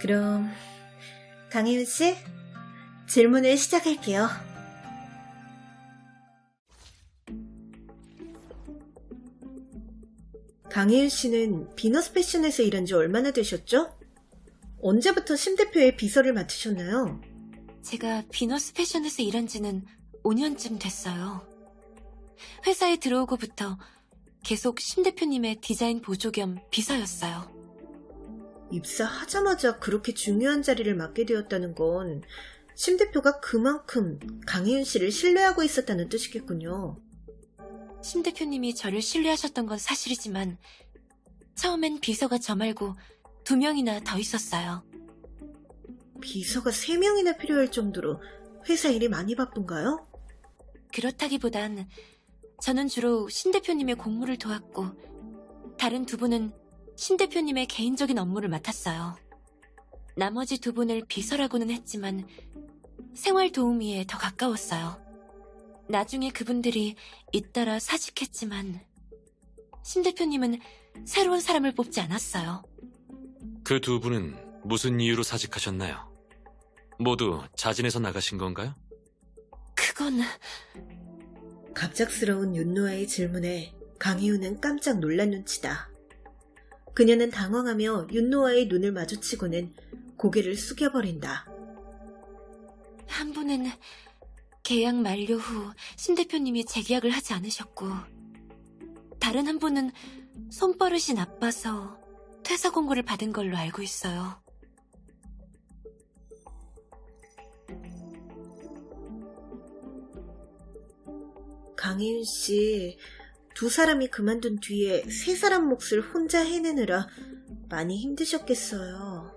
그럼 강희윤 씨, 질문을 시작할게요. 강희윤 씨는 비너스 패션에서 일한 지 얼마나 되셨죠? 언제부터 심 대표의 비서를 맡으셨나요? 제가 비너스 패션에서 일한 지는 5년쯤 됐어요. 회사에 들어오고부터 계속 심 대표님의 디자인 보조 겸 비서였어요. 입사하자마자 그렇게 중요한 자리를 맡게 되었다는 건 심 대표가 그만큼 강희윤 씨를 신뢰하고 있었다는 뜻이겠군요. 심 대표님이 저를 신뢰하셨던 건 사실이지만 처음엔 비서가 저 말고 2명이나 더 있었어요. 비서가 3명이나 필요할 정도로 회사 일이 많이 바쁜가요? 그렇다기보단 저는 주로 신 대표님의 공무를 도왔고 다른 2분은 신 대표님의 개인적인 업무를 맡았어요. 나머지 2분을 비서라고는 했지만 생활 도우미에 더 가까웠어요. 나중에 그분들이 잇따라 사직했지만 신 대표님은 새로운 사람을 뽑지 않았어요. 그 2분은 무슨 이유로 사직하셨나요? 모두 자진해서 나가신 건가요? 그건... 갑작스러운 윤노아의 질문에 강희우는 깜짝 놀란 눈치다. 그녀는 당황하며 윤노아의 눈을 마주치고는 고개를 숙여버린다. 한 분은 계약 만료 후 신 대표님이 재계약을 하지 않으셨고 다른 한 분은 손버릇이 나빠서 퇴사 공고를 받은 걸로 알고 있어요. 강희윤 씨, 2사람이 그만둔 뒤에 3사람 몫을 혼자 해내느라 많이 힘드셨겠어요.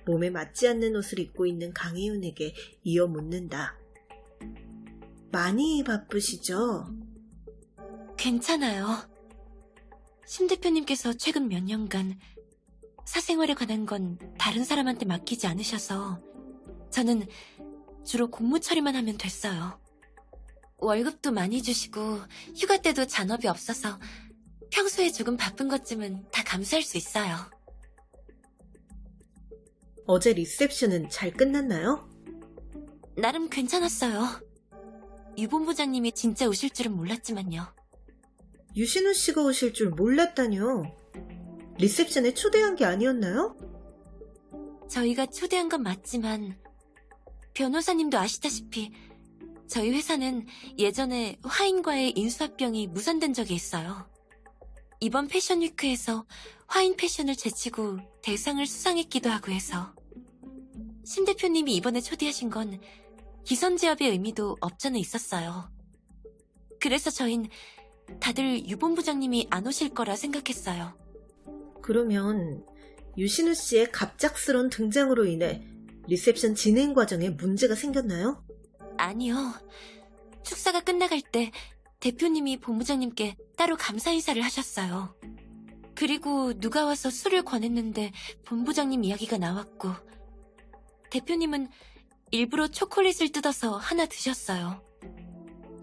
몸에 맞지 않는 옷을 입고 있는 강희윤에게 이어 묻는다. 많이 바쁘시죠? 괜찮아요. 신 대표님께서 최근 몇 년간 사생활에 관한 건 다른 사람한테 맡기지 않으셔서 저는 주로 공무 처리만 하면 됐어요. 월급도 많이 주시고 휴가 때도 잔업이 없어서 평소에 조금 바쁜 것쯤은 다 감수할 수 있어요. 어제 리셉션은 잘 끝났나요? 나름 괜찮았어요. 유 본부장님이 진짜 오실 줄은 몰랐지만요. 유신우 씨가 오실 줄 몰랐다뇨. 리셉션에 초대한 게 아니었나요? 저희가 초대한 건 맞지만 변호사님도 아시다시피 저희 회사는 예전에 화인과의 인수합병이 무산된 적이 있어요. 이번 패션위크에서 화인 패션을 제치고 대상을 수상했기도 하고 해서 신 대표님이 이번에 초대하신 건 기선제압의 의미도 없잖아 있었어요. 그래서 저흰 다들 유 본부장님이 안 오실 거라 생각했어요. 그러면 유신우 씨의 갑작스러운 등장으로 인해 리셉션 진행 과정에 문제가 생겼나요? 아니요. 축사가 끝나갈 때 대표님이 본부장님께 따로 감사 인사를 하셨어요. 그리고 누가 와서 술을 권했는데 본부장님 이야기가 나왔고 대표님은 일부러 초콜릿을 뜯어서 하나 드셨어요.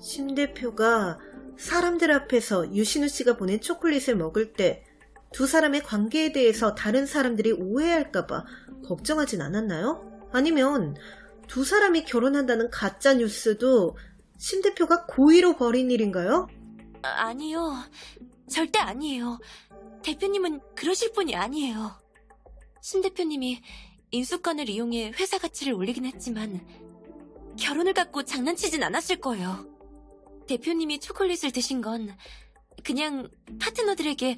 신 대표가 사람들 앞에서 유신우 씨가 보낸 초콜릿을 먹을 때 2사람의 관계에 대해서 다른 사람들이 오해할까봐 걱정하진 않았나요? 아니면 2사람이 결혼한다는 가짜 뉴스도 신 대표가 고의로 벌인 일인가요? 아니요. 절대 아니에요. 대표님은 그러실 분이 아니에요. 신 대표님이 인수권을 이용해 회사 가치를 올리긴 했지만 결혼을 갖고 장난치진 않았을 거예요. 대표님이 초콜릿을 드신 건 그냥 파트너들에게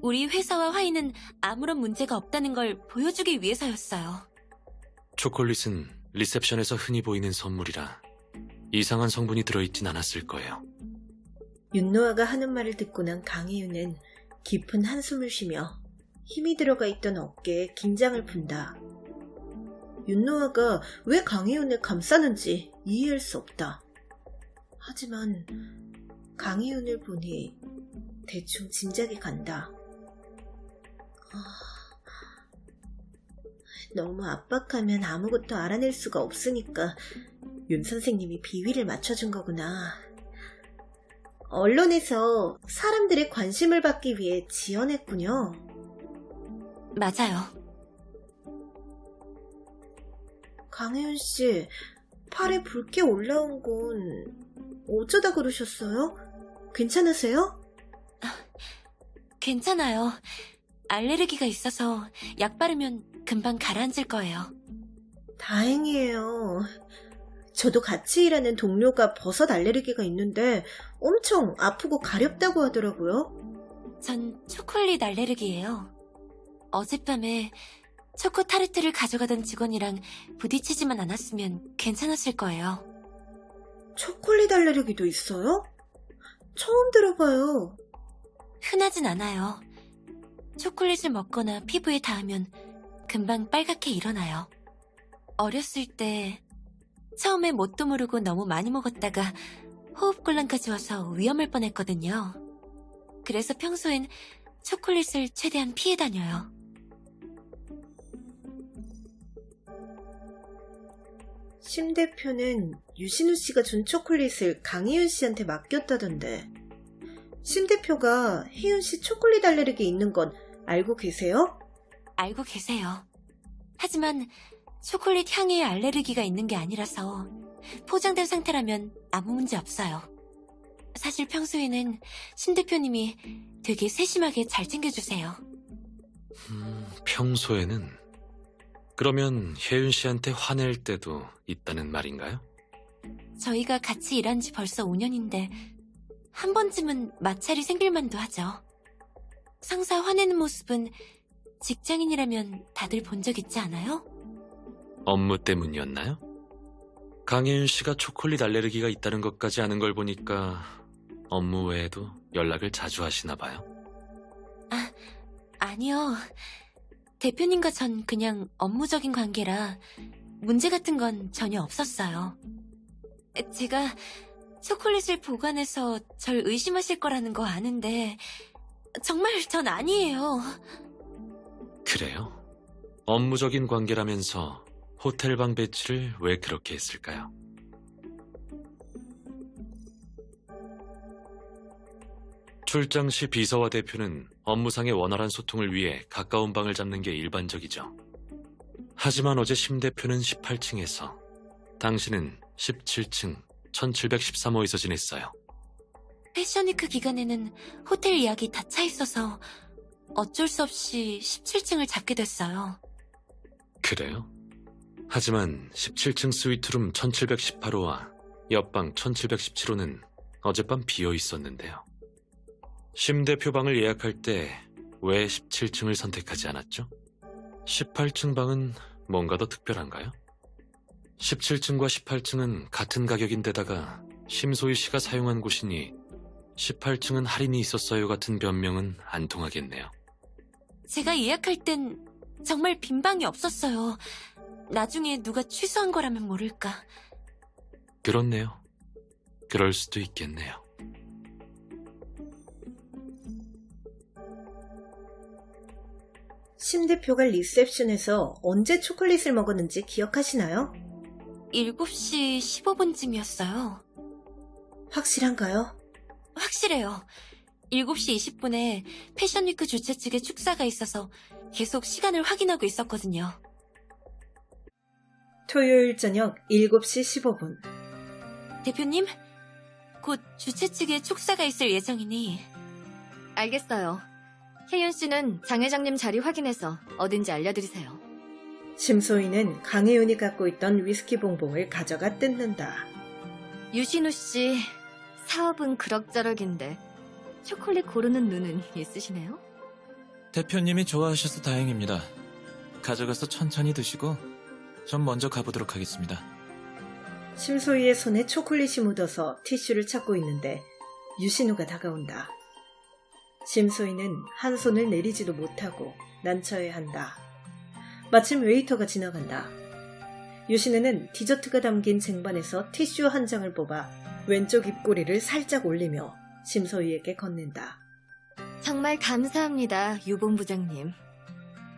우리 회사와 화이는 아무런 문제가 없다는 걸 보여주기 위해서였어요. 초콜릿은 리셉션에서 흔히 보이는 선물이라 이상한 성분이 들어있진 않았을 거예요. 윤노아가 하는 말을 듣고 난 강희윤은 깊은 한숨을 쉬며 힘이 들어가 있던 어깨에 긴장을 푼다. 윤노아가 왜 강희윤을 감싸는지 이해할 수 없다. 하지만 강희윤을 보니 대충 짐작이 간다. 너무 압박하면 아무것도 알아낼 수가 없으니까 윤 선생님이 비위를 맞춰준 거구나. 언론에서 사람들의 관심을 받기 위해 지어냈군요. 맞아요. 강혜윤 씨, 팔에 붉게 올라온 건 어쩌다 그러셨어요? 괜찮으세요? 괜찮아요. 알레르기가 있어서 약 바르면 금방 가라앉을 거예요. 다행이에요. 저도 같이 일하는 동료가 버섯 알레르기가 있는데 엄청 아프고 가렵다고 하더라고요. 전 초콜릿 알레르기예요. 어젯밤에 초코 타르트를 가져가던 직원이랑 부딪히지만 않았으면 괜찮았을 거예요. 초콜릿 알레르기도 있어요? 처음 들어봐요. 흔하진 않아요. 초콜릿을 먹거나 피부에 닿으면 금방 빨갛게 일어나요. 어렸을 때 처음에 뭣도 모르고 너무 많이 먹었다가 호흡곤란까지 와서 위험할 뻔했거든요. 그래서 평소엔 초콜릿을 최대한 피해 다녀요. 심 대표는 유신우 씨가 준 초콜릿을 강희윤 씨한테 맡겼다던데. 심 대표가 혜윤 씨 초콜릿 알레르기 있는 건 알고 계세요? 알고 계세요. 하지만 초콜릿 향에 알레르기가 있는 게 아니라서 포장된 상태라면 아무 문제 없어요. 사실 평소에는 심 대표님이 되게 세심하게 잘 챙겨주세요. 평소에는? 그러면 혜윤 씨한테 화낼 때도 있다는 말인가요? 저희가 같이 일한 지 벌써 5년인데 한 번쯤은 마찰이 생길 만도 하죠. 상사 화내는 모습은 직장인이라면 다들 본 적 있지 않아요? 업무 때문이었나요? 강혜윤 씨가 초콜릿 알레르기가 있다는 것까지 아는 걸 보니까 업무 외에도 연락을 자주 하시나 봐요. 아니요. 대표님과 전 그냥 업무적인 관계라 문제 같은 건 전혀 없었어요. 제가 초콜릿을 보관해서 절 의심하실 거라는 거 아는데 정말 전 아니에요. 그래요? 업무적인 관계라면서 호텔방 배치를 왜 그렇게 했을까요? 출장 시 비서와 대표는 업무상의 원활한 소통을 위해 가까운 방을 잡는 게 일반적이죠. 하지만 어제 심 대표는 18층에서, 당신은 17층 1713호에서 지냈어요. 패션위크 기간에는 호텔 예약이 다 차 있어서 어쩔 수 없이 17층을 잡게 됐어요. 그래요? 하지만 17층 스위트룸 1718호와 옆방 1717호는 어젯밤 비어 있었는데요. 심 대표 방을 예약할 때 왜 17층을 선택하지 않았죠? 18층 방은 뭔가 더 특별한가요? 17층과 18층은 같은 가격인데다가 심소희 씨가 사용한 곳이니 18층은 할인이 있었어요 같은 변명은 안 통하겠네요. 제가 예약할 땐 정말 빈 방이 없었어요. 나중에 누가 취소한 거라면 모를까. 그렇네요. 그럴 수도 있겠네요. 심 대표가 리셉션에서 언제 초콜릿을 먹었는지 기억하시나요? 7시 15분쯤이었어요. 확실한가요? 확실해요. 7시 20분에 패션위크 주최 측에 축사가 있어서 계속 시간을 확인하고 있었거든요. 토요일 저녁 7시 15분. 대표님, 곧 주최 측에 축사가 있을 예정이니. 알겠어요. 혜윤 씨는 장 회장님 자리 확인해서 어딘지 알려드리세요. 심소희는 강혜윤이 갖고 있던 위스키 봉봉을 가져가 뜯는다. 유신우 씨, 사업은 그럭저럭인데 초콜릿 고르는 눈은 있으시네요? 대표님이 좋아하셔서 다행입니다. 가져가서 천천히 드시고 전 먼저 가보도록 하겠습니다. 심소희의 손에 초콜릿이 묻어서 티슈를 찾고 있는데 유신우가 다가온다. 심소희는 한 손을 내리지도 못하고 난처해 한다. 마침 웨이터가 지나간다. 유신우는 디저트가 담긴 쟁반에서 티슈 한 장을 뽑아 왼쪽 입꼬리를 살짝 올리며 심소희에게 건넨다. 정말 감사합니다, 유본부장님.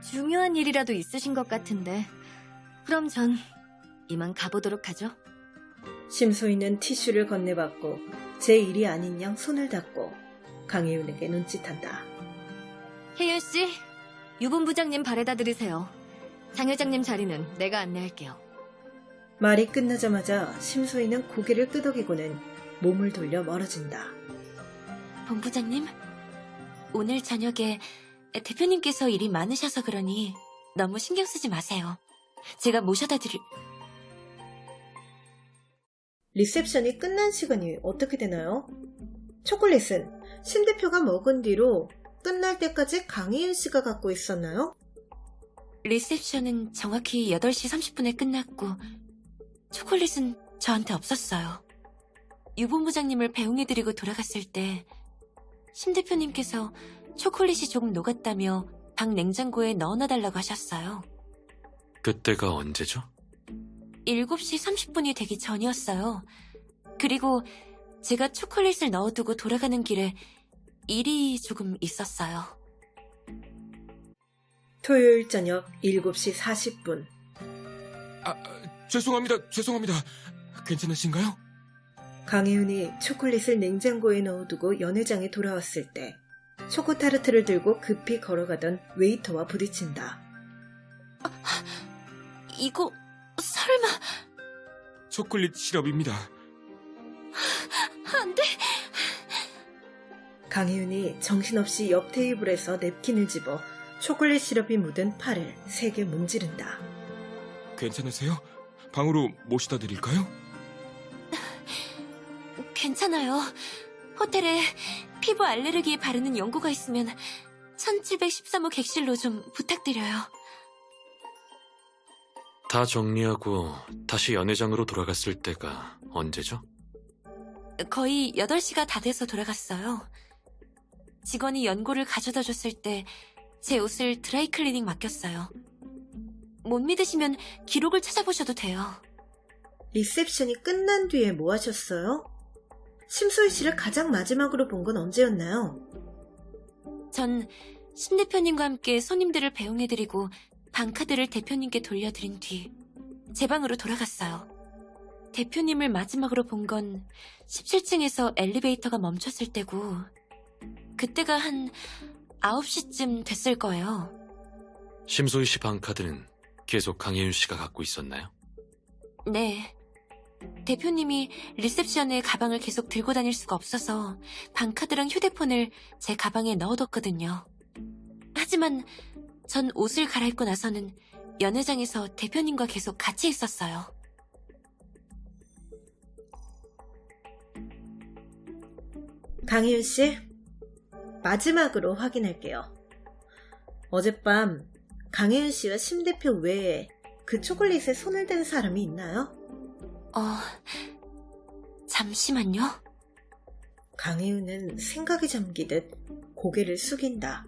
중요한 일이라도 있으신 것 같은데 그럼 전 이만 가보도록 하죠. 심소희는 티슈를 건네받고 제 일이 아닌 양 손을 닫고 강혜윤에게 눈짓한다. 혜윤 씨, 유본부장님 바래다 드리세요. 장 회장님 자리는 내가 안내할게요. 말이 끝나자마자 심소희는 고개를 끄덕이고는 몸을 돌려 멀어진다. 본부장님, 오늘 저녁에 대표님께서 일이 많으셔서 그러니 너무 신경 쓰지 마세요. 제가 모셔다 드릴... 리셉션이 끝난 시간이 어떻게 되나요? 초콜릿은 심 대표가 먹은 뒤로 끝날 때까지 강희윤 씨가 갖고 있었나요? 리셉션은 정확히 8시 30분에 끝났고 초콜릿은 저한테 없었어요. 유 본부장님을 배웅해드리고 돌아갔을 때 심 대표님께서 초콜릿이 조금 녹았다며 방 냉장고에 넣어놔달라고 하셨어요. 그때가 언제죠? 7시 30분이 되기 전이었어요. 그리고 제가 초콜릿을 넣어두고 돌아가는 길에 일이 조금 있었어요. 토요일 저녁 7시 40분. 죄송합니다. 괜찮으신가요? 강혜윤이 초콜릿을 냉장고에 넣어두고 연회장에 돌아왔을 때 초코타르트를 들고 급히 걸어가던 웨이터와 부딪힌다. 이거 설마... 초콜릿 시럽입니다. 안 돼! 강혜윤이 정신없이 옆 테이블에서 냅킨을 집어 초콜릿 시럽이 묻은 팔을 세게 문지른다. 괜찮으세요? 방으로 모시다 드릴까요? 괜찮아요. 호텔에 피부 알레르기에 바르는 연고가 있으면 1713호 객실로 좀 부탁드려요. 다 정리하고 다시 연회장으로 돌아갔을 때가 언제죠? 거의 8시가 다 돼서 돌아갔어요. 직원이 연고를 가져다 줬을 때 제 옷을 드라이클리닝 맡겼어요. 못 믿으시면 기록을 찾아보셔도 돼요. 리셉션이 끝난 뒤에 뭐 하셨어요? 심소희 씨를 가장 마지막으로 본 건 언제였나요? 전 심 대표님과 함께 손님들을 배웅해드리고 방카드를 대표님께 돌려드린 뒤 제 방으로 돌아갔어요. 대표님을 마지막으로 본 건 17층에서 엘리베이터가 멈췄을 때고 그때가 한 9시쯤 됐을 거예요. 심소희 씨 방카드는 계속 강혜윤 씨가 갖고 있었나요? 네. 대표님이 리셉션에 가방을 계속 들고 다닐 수가 없어서 방카드랑 휴대폰을 제 가방에 넣어뒀거든요. 하지만 전 옷을 갈아입고 나서는 연회장에서 대표님과 계속 같이 있었어요. 강희윤 씨, 마지막으로 확인할게요. 어젯밤 강혜윤 씨와 심 대표 외에 그 초콜릿에 손을 댄 사람이 있나요? 잠시만요. 강혜윤은 생각에 잠기듯 고개를 숙인다.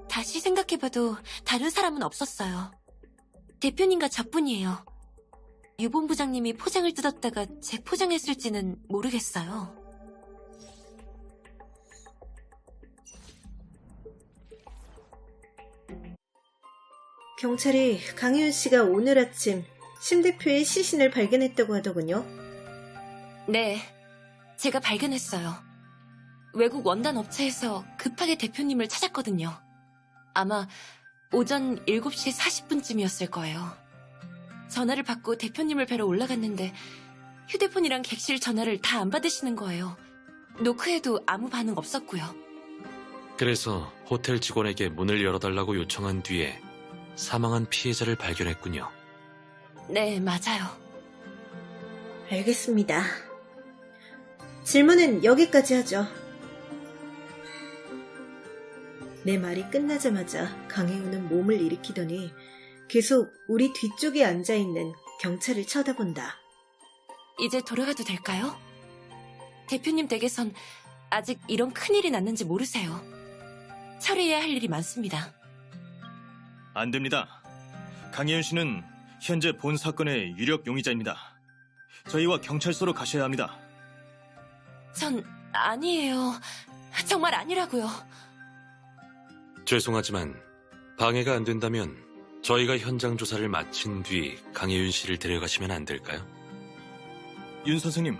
다시 생각해봐도 다른 사람은 없었어요. 대표님과 저뿐이에요. 유 본부장님이 포장을 뜯었다가 재포장했을지는 모르겠어요. 경찰이 강희윤 씨가 오늘 아침 심 대표의 시신을 발견했다고 하더군요. 네, 제가 발견했어요. 외국 원단 업체에서 급하게 대표님을 찾았거든요. 아마 오전 7시 40분쯤이었을 거예요. 전화를 받고 대표님을 뵈러 올라갔는데 휴대폰이랑 객실 전화를 다 안 받으시는 거예요. 노크해도 아무 반응 없었고요. 그래서 호텔 직원에게 문을 열어달라고 요청한 뒤에 사망한 피해자를 발견했군요. 네, 맞아요. 알겠습니다. 질문은 여기까지 하죠. 내 말이 끝나자마자 강혜우는 몸을 일으키더니 계속 우리 뒤쪽에 앉아있는 경찰을 쳐다본다. 이제 돌아가도 될까요? 대표님 댁에선 아직 이런 큰일이 났는지 모르세요. 처리해야 할 일이 많습니다. 안 됩니다. 강혜윤 씨는 현재 본 사건의 유력 용의자입니다. 저희와 경찰서로 가셔야 합니다. 전 아니에요. 정말 아니라고요. 죄송하지만 방해가 안 된다면 저희가 현장 조사를 마친 뒤 강혜윤 씨를 데려가시면 안 될까요? 윤 선생님,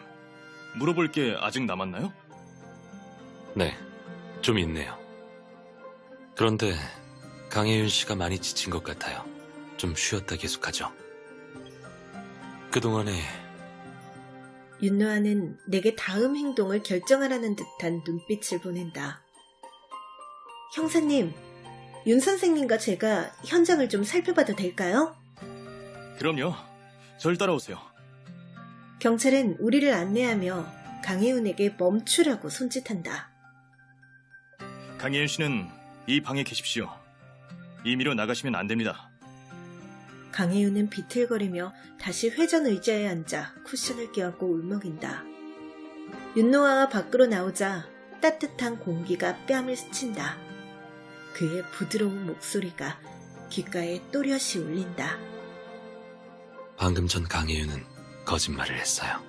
물어볼 게 아직 남았나요? 네, 좀 있네요. 그런데 강혜윤 씨가 많이 지친 것 같아요. 좀 쉬었다 계속하죠. 그동안에 윤노아는 내게 다음 행동을 결정하라는 듯한 눈빛을 보낸다. 형사님, 윤 선생님과 제가 현장을 좀 살펴봐도 될까요? 그럼요. 절 따라오세요. 경찰은 우리를 안내하며 강혜운에게 멈추라고 손짓한다. 강혜윤 씨는 이 방에 계십시오. 임의로 나가시면 안 됩니다. 강혜윤은 비틀거리며 다시 회전 의자에 앉아 쿠션을 껴안고 울먹인다. 윤노아가 밖으로 나오자 따뜻한 공기가 뺨을 스친다. 그의 부드러운 목소리가 귓가에 또렷이 울린다. 방금 전 강혜윤은 거짓말을 했어요.